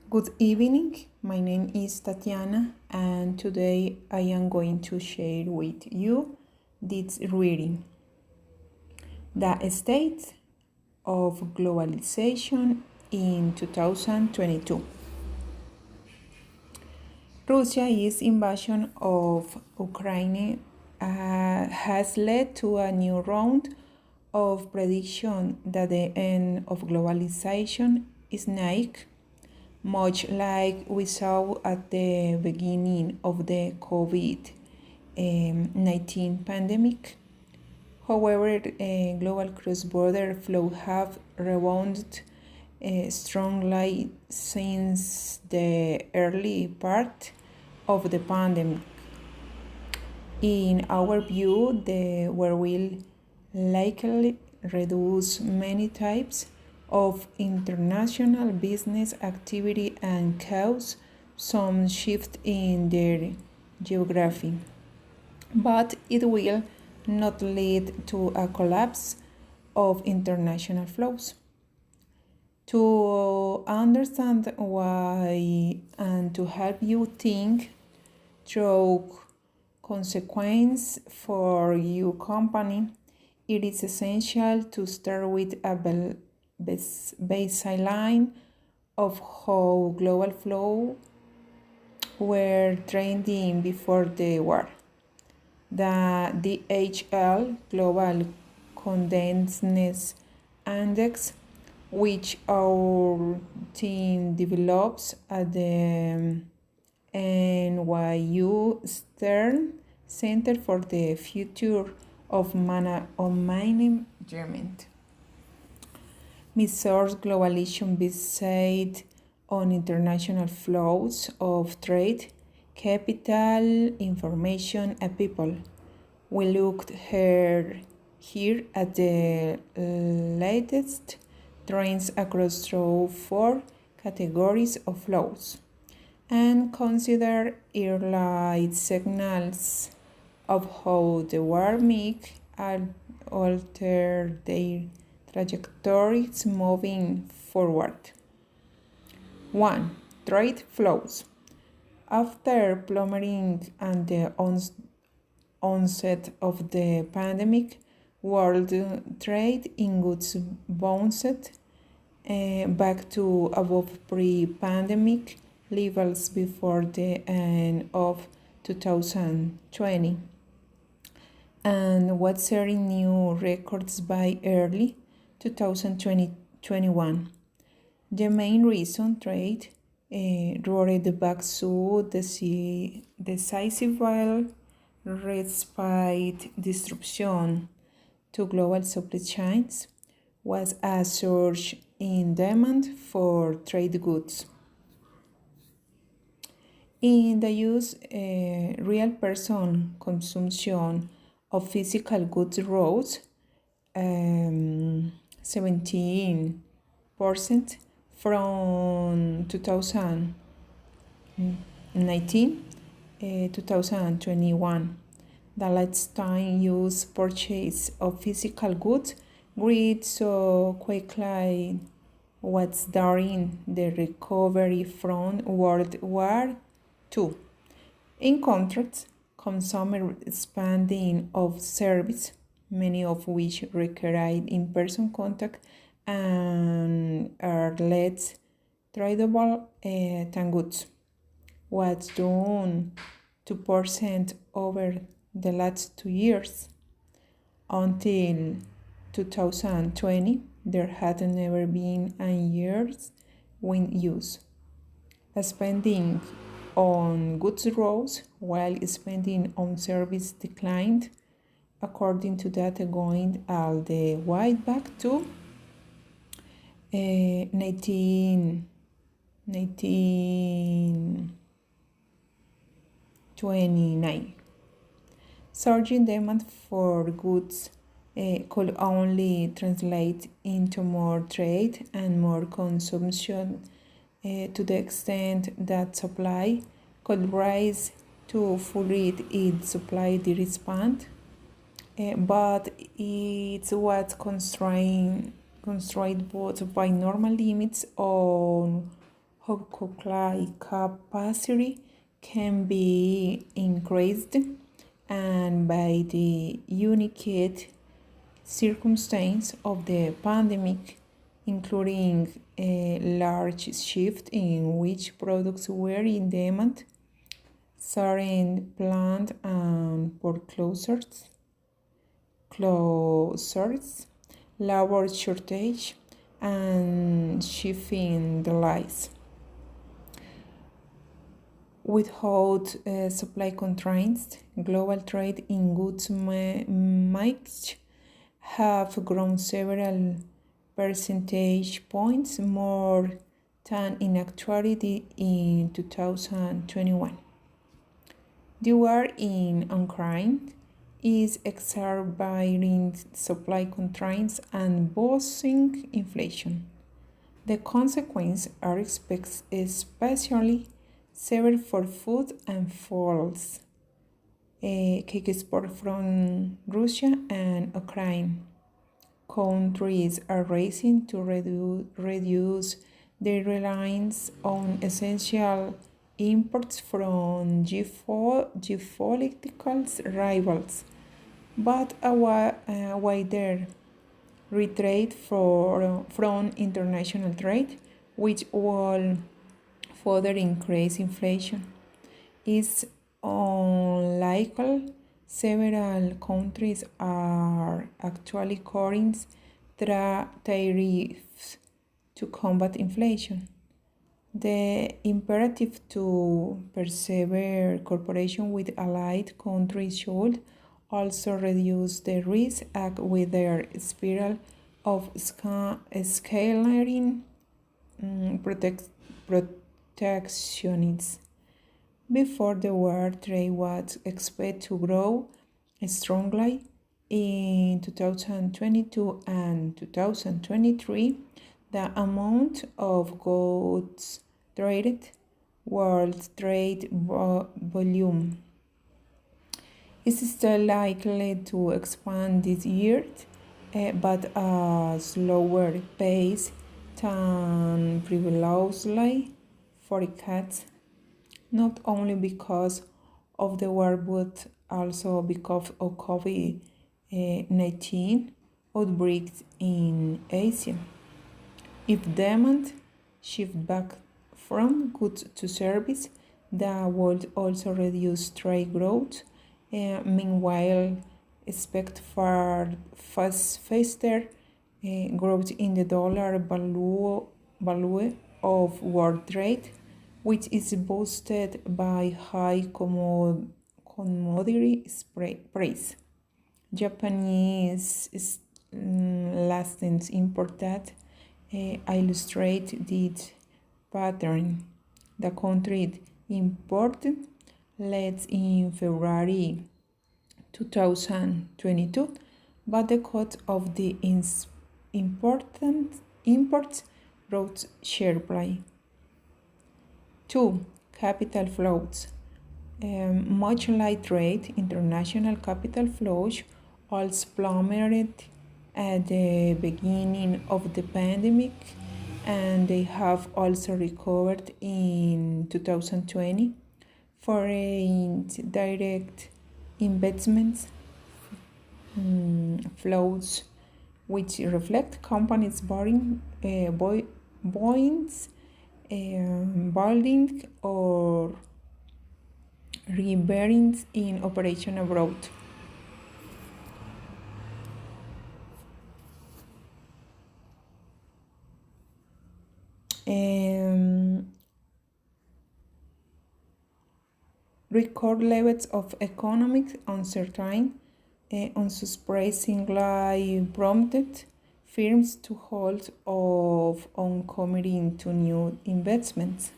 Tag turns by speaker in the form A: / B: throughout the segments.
A: Good evening. My name is Tatiana, and today I am going to share with you this reading: The State of Globalization in 2022. Russia's invasion of Ukraine has led to a new round of prediction that the end of globalization is nigh, much like we saw at the beginning of the COVID 19 pandemic. However, global cross-border flow have rebounded strongly since the early part of the pandemic. In our view, the war will likely reduce many types of international business activity and cause some shift in their geography, but it will not lead to a collapse of international flows. To understand why and to help you think through consequence for your company, it is essential to start with a baseline of how global flow were trending before the war. The DHL Global Condensness Index, which our team develops at the NYU Stern Center for the Future of Management, measures globalization based on international flows of trade, capital, information, and people. We looked here at the latest trends across through 4 categories of flows and consider early signals of how the war may alter their trajectories moving forward. 1. Trade flows. After plummeting at the onset of the pandemic, world trade in goods bounced back to above pre-pandemic levels before the end of 2020, and was setting new records by early 2021. The main reason trade roared back so decisive respite disruption to global supply chains was a surge in demand for trade goods. In the use, real person consumption of physical goods rose 17% from 2019 2021. The last time use purchase of physical goods grew so quickly was during the recovery from World War II. In contrast, consumer spending of service, many of which require in-person contact and are less tradable than goods, was down 2% over the last 2 years. Until 2020, there had never been a year when use spending on goods rose while spending on service declined, according to data going all the way back to 1929. Surging demand for goods could only translate into more trade and more consumption to the extent that supply could rise to fully its supply respond, but it was constrained both by normal limits on how supply capacity can be increased, and by the unique circumstance of the pandemic, including a large shift in which products were in demand, sudden plant and closures, labor shortage, and shipping delays. Without supply constraints, global trade in goods might have grown several percentage points more than in actuality in 2021. The war in Ukraine is exacerbating supply constraints and boosting inflation. The consequences are especially severe for food and fuels. Cake export from Russia and Ukraine. Countries are racing to reduce their reliance on essential imports from geopolitical rivals, but a wider retreat from international trade, which will further increase inflation, is unlikely. Several countries are actually cutting tariffs to combat inflation. The imperative to persevere cooperation with allied countries should also reduce the risk with their spiral of scaling protectionism. Before the war, trade was expected to grow strongly in 2022 and 2023. The amount of goods traded, world trade volume, is still likely to expand this year, but at a slower pace than previously forecast, not only because of the war but also because of COVID-19 outbreaks in Asia. If demand shifts back from goods to service, that would also reduce trade growth. Meanwhile, expect faster growth in the dollar value of world trade, which is boosted by high commodity price. Japanese licensed import data illustrate this pattern. The country imported less in February 2022, but the cost of the imports rose sharply. 2. Capital flows. Much like trade, international capital flows also plummeted at the beginning of the pandemic, and they have also recovered in 2020. Foreign direct investments flows, which reflect companies building or rebearing in operation abroad. Record levels of economic uncertainty unsurprisingly prompted firms to hold off on committing to new investments.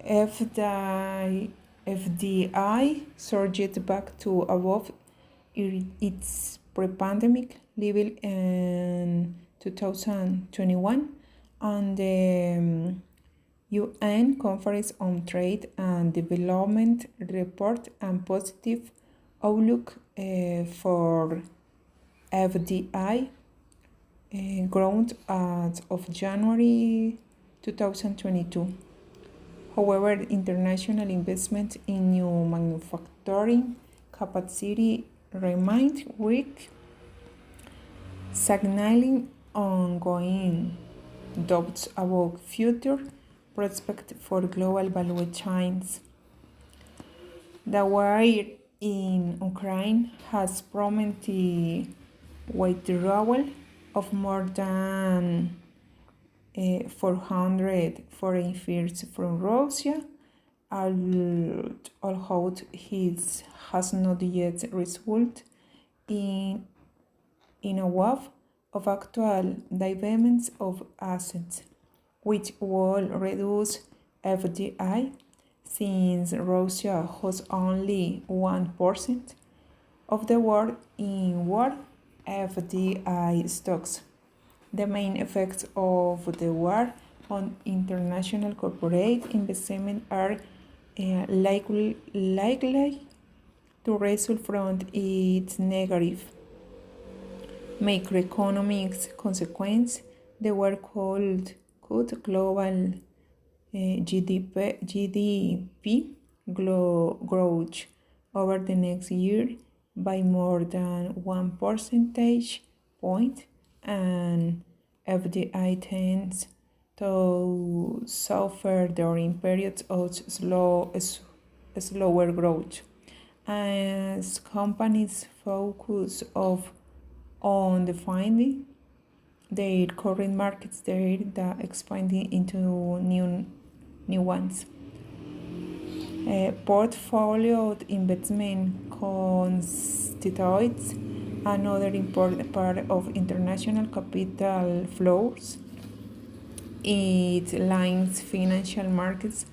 A: FDI surged back to above its pre-pandemic level in 2021, and the UN Conference on Trade and Development report and positive outlook for FDI growth as of January 2022. However, international investment in new manufacturing capacity remained weak, signaling ongoing doubts about future prospects for global value chains. The war in Ukraine has prompted the withdrawal of more than 400 foreign firms from Russia, although it has not yet resulted in a wave of actual divestments of assets, which will reduce FDI, since Russia has only 1% of the world in world FDI stocks. The main effects of the war on international corporate investment are likely to result from its negative macroeconomic consequence. The war could global GDP growth over the next year by more than 1 percentage point, and FDI tends to suffer during periods of slower growth as companies focus on defining their current markets there that expanding into new ones. Portfolio investment constitutes another important part of international capital flows. It lines financial markets,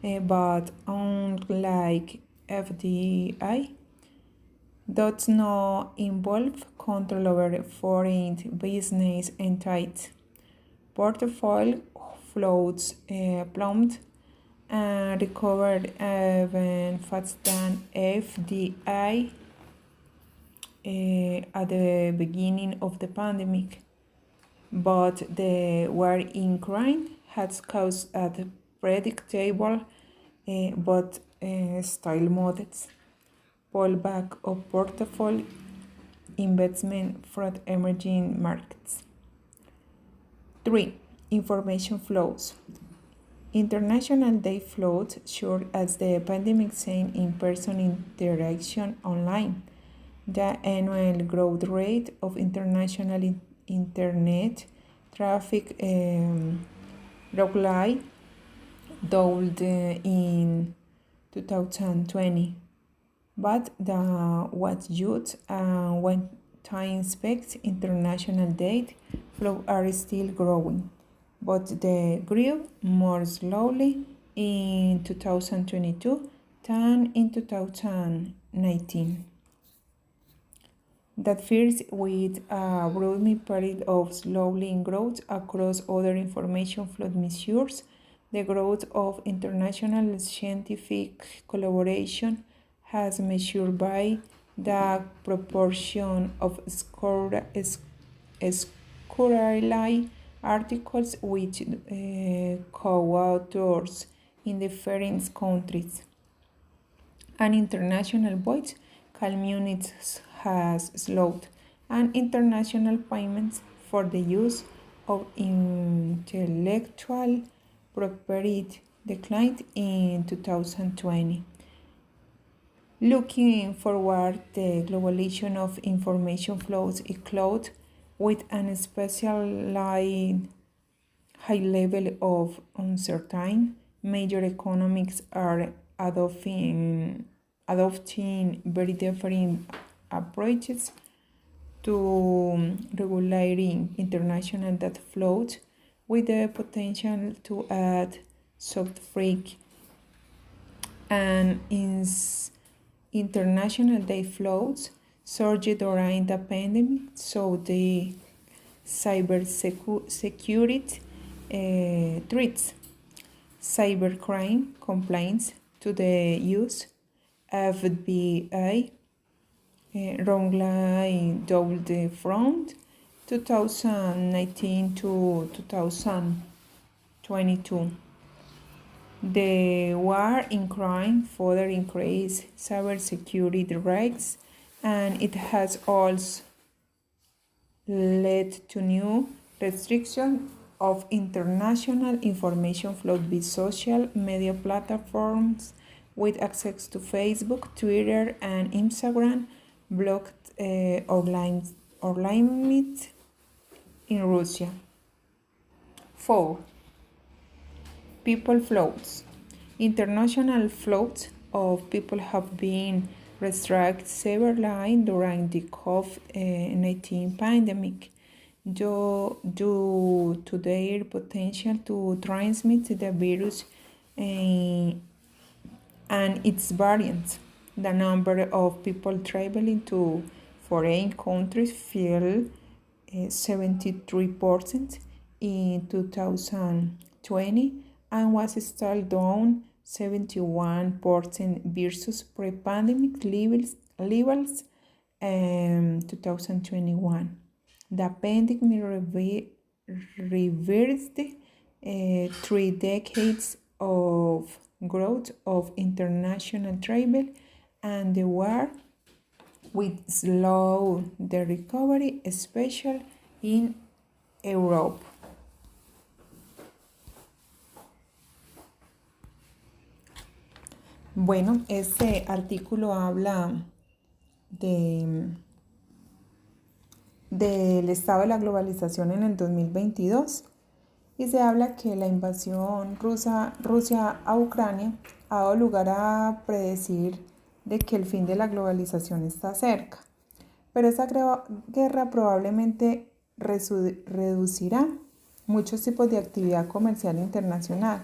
A: but unlike FDI, does not involve control over foreign business entities. Portfolio flows plummeted and recovered even faster than FDI at the beginning of the pandemic. But the war in Ukraine has caused a predictable but style models pullback of portfolio investment from emerging markets. 3. Information flows. International day flows short as the pandemic sent in-person interaction online. The annual growth rate of international internet traffic roughly doubled in 2020, but the what youth and when time expects international data flow are still growing, but they grew more slowly in 2022 than in 2019. That first, with a broadening period of slowing growth across other information flow measures, the growth of international scientific collaboration has measured by the proportion of scholarly articles with co-authors in different countries. An international voice communities has slowed, and international payments for the use of intellectual property declined in 2020. Looking forward, the globalization of information flows is clouded with an especially high level of uncertainty. Major economies are adopting very different approaches to regulating international data flows, with the potential to add soft freak and international data flows surged during the pandemic, so the cybersecurity threats, cybercrime complaints to the use of FBI wrongly doubled from 2019 to 2020. 22. The war in crime further increased cybersecurity risks, and it has also led to new restrictions of international information flow by social media platforms with access to Facebook, Twitter, and Instagram blocked or limits in Russia. 4. People flows. International flows of people have been restricted severely during the COVID-19 pandemic due to their potential to transmit the virus and its variants. The number of people traveling to foreign countries fell 73% in 2020 and was still down 71% versus pre-pandemic levels 2021. The pandemic reversed 3 decades of growth of international travel, and the war will slow the recovery, especially in Europe. Bueno, este artículo habla del estado de la globalización en el 2022 y se habla que la invasión Rusia a Ucrania ha dado lugar a predecir de que el fin de la globalización está cerca. Pero esta guerra probablemente reducirá muchos tipos de actividad comercial internacional.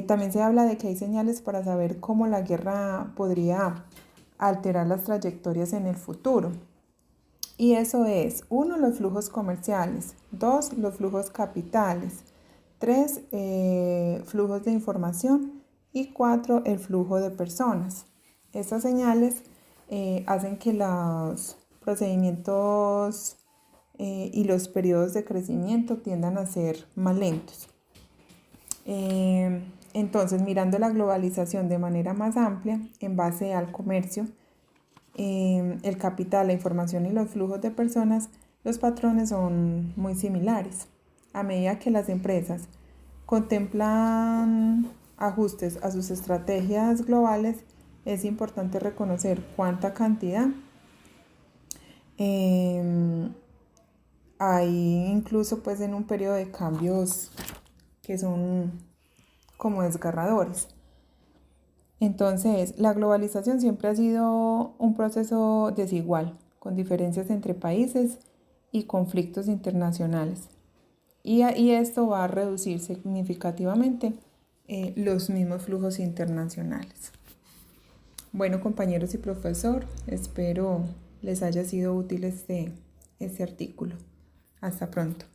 A: También se habla de que hay señales para saber cómo la guerra podría alterar las trayectorias en el futuro. Y eso es, 1, los flujos comerciales, 2, los flujos capitales, 3, flujos de información y 4, el flujo de personas. Estas señales hacen que los procedimientos y los periodos de crecimiento tiendan a ser más lentos. Entonces, mirando la globalización de manera más amplia, en base al comercio, el capital, la información y los flujos de personas, los patrones son muy similares. A medida que las empresas contemplan ajustes a sus estrategias globales, es importante reconocer cuánta cantidad hay incluso pues en un periodo de cambios que son como desgarradores. Entonces, la globalización siempre ha sido un proceso desigual, con diferencias entre países y conflictos internacionales. Y esto va a reducir significativamente los mismos flujos internacionales. Bueno, compañeros y profesor, espero les haya sido útil este artículo. Hasta pronto.